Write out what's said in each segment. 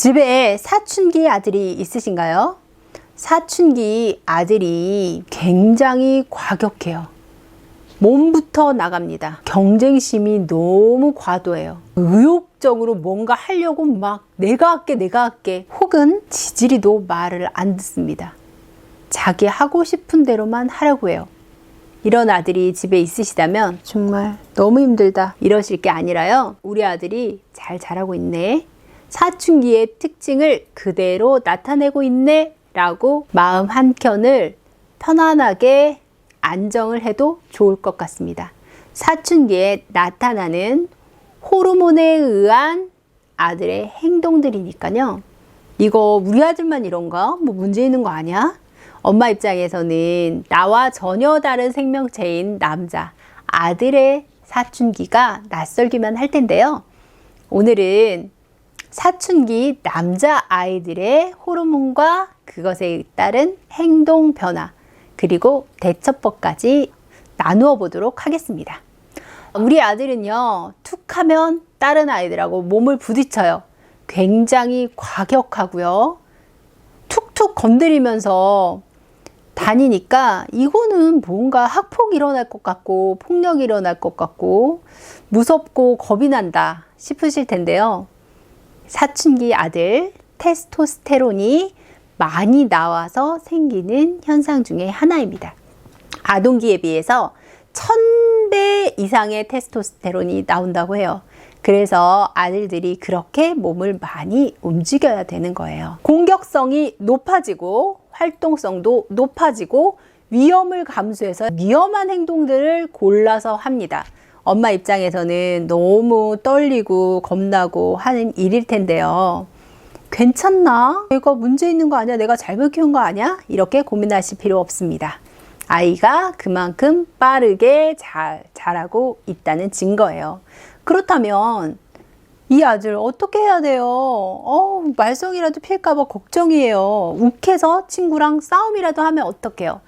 집에 사춘기 아들이 있으신가요? 사춘기 아들이 굉장히 과격해요. 몸부터 나갑니다. 경쟁심이 너무 과도해요. 의욕적으로 뭔가 하려고 막 내가 할게 혹은 지지리도 말을 안 듣습니다. 자기 하고 싶은 대로만 하려고 해요. 이런 아들이 집에 있으시다면 정말 너무 힘들다 이러실 게 아니라요, 우리 아들이 잘 자라고 있네, 사춘기의 특징을 그대로 나타내고 있네 라고 마음 한켠을 편안하게 안정을 해도 좋을 것 같습니다. 사춘기에 나타나는 호르몬에 의한 아들의 행동들이니까요, 이거 우리 아들만 이런가? 뭐 문제 있는 거 아니야? 엄마 입장에서는 나와 전혀 다른 생명체인 남자 아들의 사춘기가 낯설기만 할 텐데요, 오늘은 사춘기 남자 아이들의 호르몬과 그것에 따른 행동 변화 그리고 대처법까지 나누어 보도록 하겠습니다. 우리 아들은요, 툭 하면 다른 아이들하고 몸을 부딪혀요. 굉장히 과격하고요, 툭툭 건드리면서 다니니까 이거는 뭔가 학폭이 일어날 것 같고 폭력이 일어날 것 같고 무섭고 겁이 난다 싶으실 텐데요, 사춘기 아들 테스토스테론이 많이 나와서 생기는 현상 중에 하나입니다. 아동기에 비해서 1000배 이상의 테스토스테론이 나온다고 해요. 그래서 아들들이 그렇게 몸을 많이 움직여야 되는 거예요. 공격성이 높아지고 활동성도 높아지고 위험을 감수해서 위험한 행동들을 골라서 합니다. 엄마 입장에서는 너무 떨리고 겁나고 하는 일일 텐데요, 괜찮나? 이거 문제 있는 거 아니야? 내가 잘못 키운 거 아니야? 이렇게 고민하실 필요 없습니다. 아이가 그만큼 빠르게 자라고 있다는 증거예요. 그렇다면 이 아들 어떻게 해야 돼요? 말썽이라도 필까봐 걱정이에요. 욱해서 친구랑 싸움이라도 하면 어떡해요?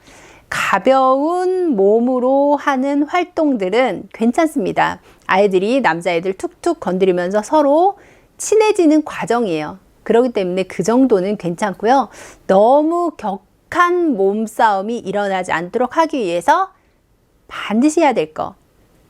가벼운 몸으로 하는 활동들은 괜찮습니다. 아이들이 남자애들 툭툭 건드리면서 서로 친해지는 과정이에요. 그렇기 때문에 그 정도는 괜찮고요. 너무 격한 몸싸움이 일어나지 않도록 하기 위해서 반드시 해야 될 거,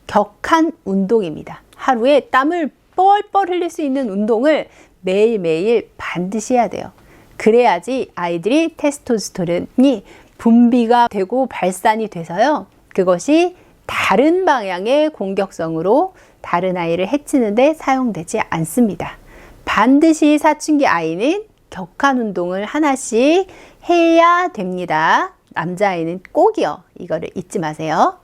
격한 운동입니다. 하루에 땀을 뻘뻘 흘릴 수 있는 운동을 매일매일 반드시 해야 돼요. 그래야지 아이들이 테스토스테론이 분비가 되고 발산이 돼서요, 그것이 다른 방향의 공격성으로 다른 아이를 해치는 데 사용되지 않습니다. 반드시 사춘기 아이는 격한 운동을 하나씩 해야 됩니다. 남자아이는 꼭이요. 이거를 잊지 마세요.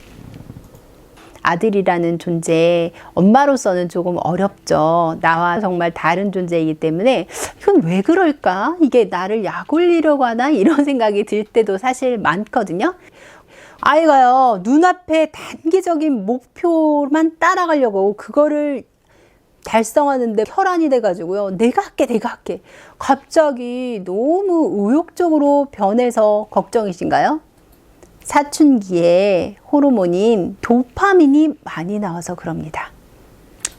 아들이라는 존재, 엄마로서는 조금 어렵죠. 나와 정말 다른 존재이기 때문에 이건 왜 그럴까? 이게 나를 약 올리려고 하나? 이런 생각이 들 때도 사실 많거든요. 아이가요, 눈앞에 단기적인 목표만 따라가려고 그거를 달성하는데 혈안이 돼가지고요, 내가 할게 갑자기 너무 의욕적으로 변해서 걱정이신가요? 사춘기에 호르몬인 도파민이 많이 나와서 그럽니다.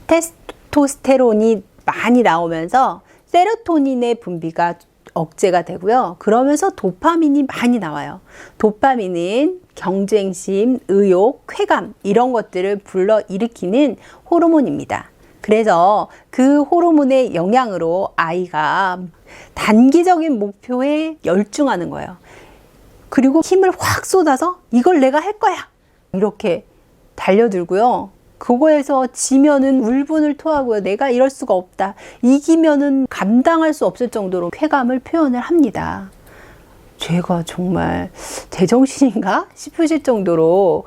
테스토스테론이 많이 나오면서 세로토닌의 분비가 억제가 되고요, 그러면서 도파민이 많이 나와요. 도파민은 경쟁심, 의욕, 쾌감 이런 것들을 불러일으키는 호르몬입니다. 그래서 그 호르몬의 영향으로 아이가 단기적인 목표에 열중하는 거예요. 그리고 힘을 확 쏟아서 이걸 내가 할 거야 이렇게 달려들고요, 그거에서 지면은 울분을 토하고요, 내가 이럴 수가 없다, 이기면은 감당할 수 없을 정도로 쾌감을 표현을 합니다. 제가 정말 제정신인가 싶으실 정도로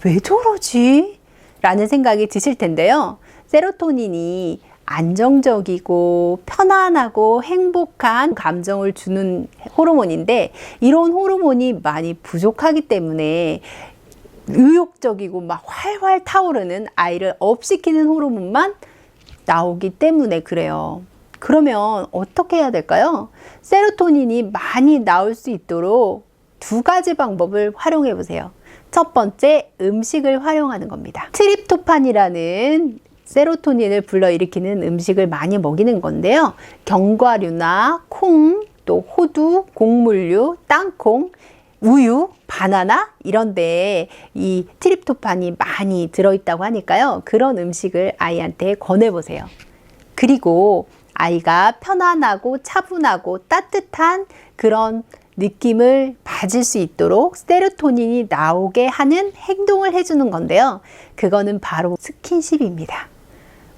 왜 저러지? 라는 생각이 드실 텐데요, 세로토닌이 안정적이고 편안하고 행복한 감정을 주는 호르몬인데, 이런 호르몬이 많이 부족하기 때문에 의욕적이고 막 활활 타오르는 아이를 업시키는 호르몬만 나오기 때문에 그래요. 그러면 어떻게 해야 될까요? 세로토닌이 많이 나올 수 있도록 두 가지 방법을 활용해 보세요. 첫 번째, 음식을 활용하는 겁니다. 트립토판이라는 세로토닌을 불러일으키는 음식을 많이 먹이는 건데요. 견과류나 콩, 또 호두, 곡물류, 땅콩, 우유, 바나나 이런 데에 이 트립토판이 많이 들어있다고 하니까요. 그런 음식을 아이한테 권해보세요. 그리고 아이가 편안하고 차분하고 따뜻한 그런 느낌을 받을 수 있도록 세로토닌이 나오게 하는 행동을 해주는 건데요. 그거는 바로 스킨십입니다.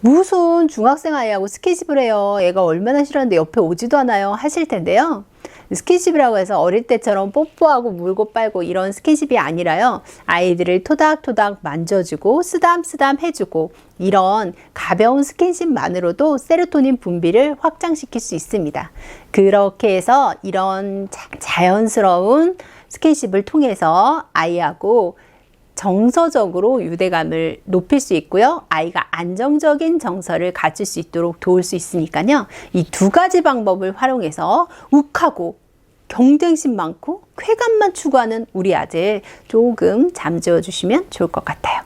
무슨 중학생 아이하고 스킨십을 해요. 얘가 얼마나 싫어하는데 옆에 오지도 않아요 하실 텐데요. 스킨십이라고 해서 어릴 때처럼 뽀뽀하고 물고 빨고 이런 스킨십이 아니라요. 아이들을 토닥토닥 만져주고 쓰담쓰담 해주고 이런 가벼운 스킨십만으로도 세로토닌 분비를 확장시킬 수 있습니다. 그렇게 해서 이런 자연스러운 스킨십을 통해서 아이하고 정서적으로 유대감을 높일 수 있고요. 아이가 안정적인 정서를 가질 수 있도록 도울 수 있으니까요. 이 두 가지 방법을 활용해서 욱하고 경쟁심 많고 쾌감만 추구하는 우리 아들 조금 잠재워 주시면 좋을 것 같아요.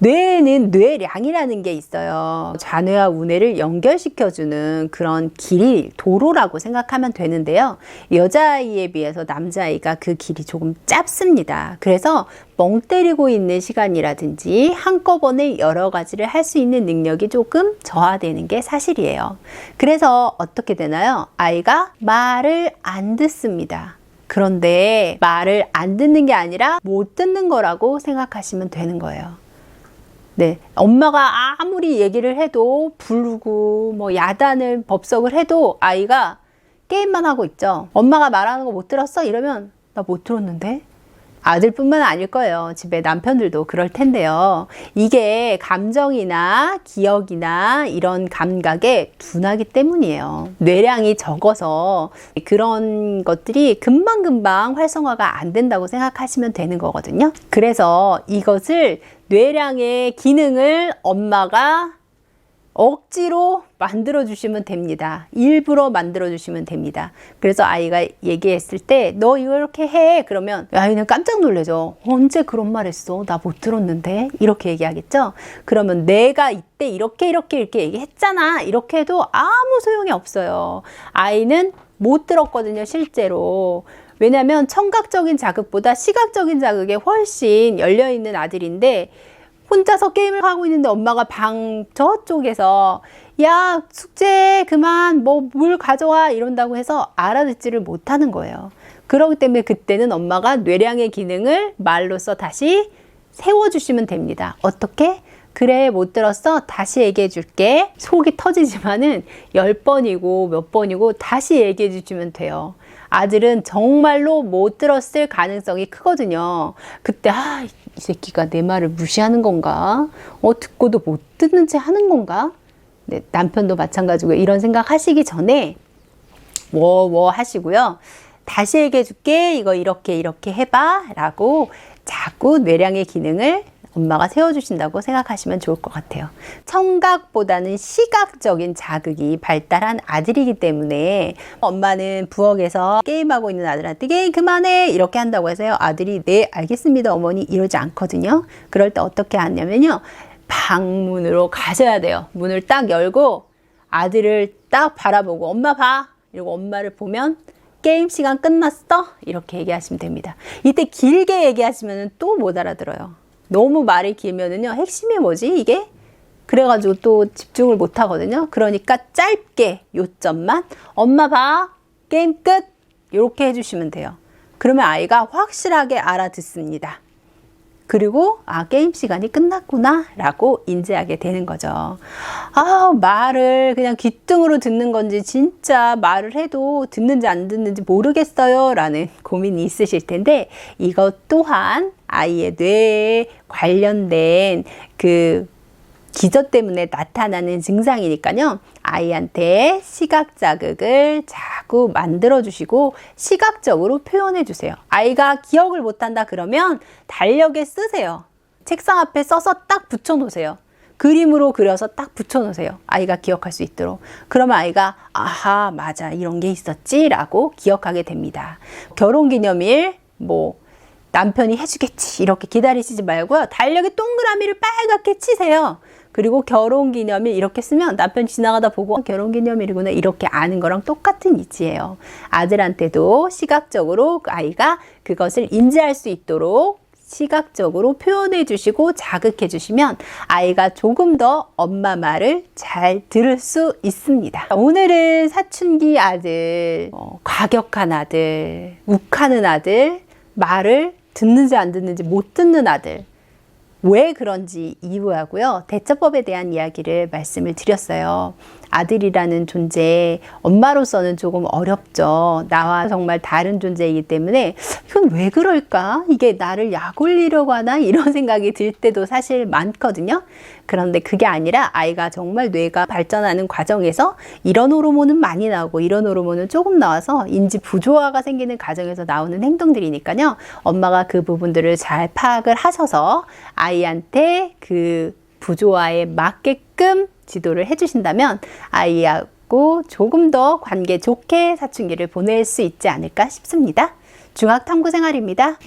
뇌에는 뇌량이라는 게 있어요. 좌뇌와 우뇌를 연결시켜주는 그런 길이 도로라고 생각하면 되는데요. 여자아이에 비해서 남자아이가 그 길이 조금 짧습니다. 그래서 멍 때리고 있는 시간이라든지 한꺼번에 여러 가지를 할 수 있는 능력이 조금 저하되는 게 사실이에요. 그래서 어떻게 되나요? 아이가 말을 안 듣습니다. 그런데 말을 안 듣는 게 아니라 못 듣는 거라고 생각하시면 되는 거예요. 네, 엄마가 아무리 얘기를 해도 부르고 뭐 야단을 법석을 해도 아이가 게임만 하고 있죠. 엄마가 말하는 거 못 들었어? 이러면 나 못 들었는데? 아들뿐만 아닐 거예요. 집에 남편들도 그럴 텐데요. 이게 감정이나 기억이나 이런 감각에 둔하기 때문이에요. 뇌량이 적어서 그런 것들이 금방금방 활성화가 안 된다고 생각하시면 되는 거거든요. 그래서 이것을 뇌량의 기능을 엄마가 억지로 만들어 주시면 됩니다. 일부러 만들어 주시면 됩니다. 그래서 아이가 얘기했을 때 너 이거 이렇게 해 그러면 아이는 깜짝 놀라죠. 언제 그런 말 했어? 나 못 들었는데 이렇게 얘기하겠죠. 그러면 내가 이때 이렇게 얘기했잖아 이렇게 해도 아무 소용이 없어요. 아이는 못 들었거든요 실제로. 왜냐하면 청각적인 자극보다 시각적인 자극에 훨씬 열려있는 아들인데 혼자서 게임을 하고 있는데 엄마가 방 저쪽에서 야 숙제 그만 뭐 물 가져와 이런다고 해서 알아듣지를 못하는 거예요. 그렇기 때문에 그때는 엄마가 뇌량의 기능을 말로써 다시 세워주시면 됩니다. 어떻게? 그래 못 들었어? 다시 얘기해 줄게. 속이 터지지만은 10번이고 몇 번이고 다시 얘기해 주시면 돼요. 아들은 정말로 못 들었을 가능성이 크거든요. 그때 이 새끼가 내 말을 무시하는 건가? 듣고도 못 듣는 채 하는 건가? 네, 남편도 마찬가지고 이런 생각 하시기 전에 하시고요. 다시 얘기해 줄게. 이거 이렇게 해봐 라고 자꾸 뇌량의 기능을 엄마가 세워주신다고 생각하시면 좋을 것 같아요. 청각보다는 시각적인 자극이 발달한 아들이기 때문에 엄마는 부엌에서 게임하고 있는 아들한테 게임 그만해 이렇게 한다고 해서요. 아들이 네 알겠습니다 어머니 이러지 않거든요. 그럴 때 어떻게 하냐면요. 방문으로 가셔야 돼요. 문을 딱 열고 아들을 딱 바라보고 엄마 봐 이러고 엄마를 보면 게임 시간 끝났어? 이렇게 얘기하시면 됩니다. 이때 길게 얘기하시면 또 못 알아들어요. 너무 말이 길면은요, 핵심이 뭐지, 이게? 그래가지고 또 집중을 못 하거든요. 그러니까 짧게 요점만, 엄마 봐, 게임 끝! 이렇게 해주시면 돼요. 그러면 아이가 확실하게 알아듣습니다. 그리고, 게임 시간이 끝났구나, 라고 인지하게 되는 거죠. 말을 그냥 귓등으로 듣는 건지, 진짜 말을 해도 듣는지 안 듣는지 모르겠어요, 라는 고민이 있으실 텐데, 이것 또한 아이의 뇌에 관련된 그 기저 때문에 나타나는 증상이니까요. 아이한테 시각 자극을 자꾸 만들어 주시고 시각적으로 표현해 주세요. 아이가 기억을 못한다 그러면 달력에 쓰세요. 책상 앞에 써서 딱 붙여 놓으세요. 그림으로 그려서 딱 붙여 놓으세요. 아이가 기억할 수 있도록. 그러면 아이가 아하 맞아 이런 게 있었지 라고 기억하게 됩니다. 결혼기념일 남편이 해주겠지 이렇게 기다리시지 말고요. 달력에 동그라미를 빨갛게 치세요. 그리고 결혼기념일 이렇게 쓰면 남편 지나가다 보고 결혼기념일이구나 이렇게 아는 거랑 똑같은 이치예요. 아들한테도 시각적으로 아이가 그것을 인지할 수 있도록 시각적으로 표현해 주시고 자극해 주시면 아이가 조금 더 엄마 말을 잘 들을 수 있습니다. 오늘은 사춘기 아들, 과격한 아들, 욱하는 아들, 말을 듣는지 안 듣는지 못 듣는 아들, 왜 그런지 이유하고요. 대처법에 대한 이야기를 말씀을 드렸어요. 아들이라는 존재, 엄마로서는 조금 어렵죠. 나와 정말 다른 존재이기 때문에 이건 왜 그럴까? 이게 나를 약 올리려고 하나? 이런 생각이 들 때도 사실 많거든요. 그런데 그게 아니라 아이가 정말 뇌가 발전하는 과정에서 이런 호르몬은 많이 나오고 이런 호르몬은 조금 나와서 인지 부조화가 생기는 과정에서 나오는 행동들이니까요. 엄마가 그 부분들을 잘 파악을 하셔서 아이한테 그 부조화에 맞게끔 지도를 해주신다면 아이하고 조금 더 관계 좋게 사춘기를 보낼 수 있지 않을까 싶습니다. 중학탐구생활입니다.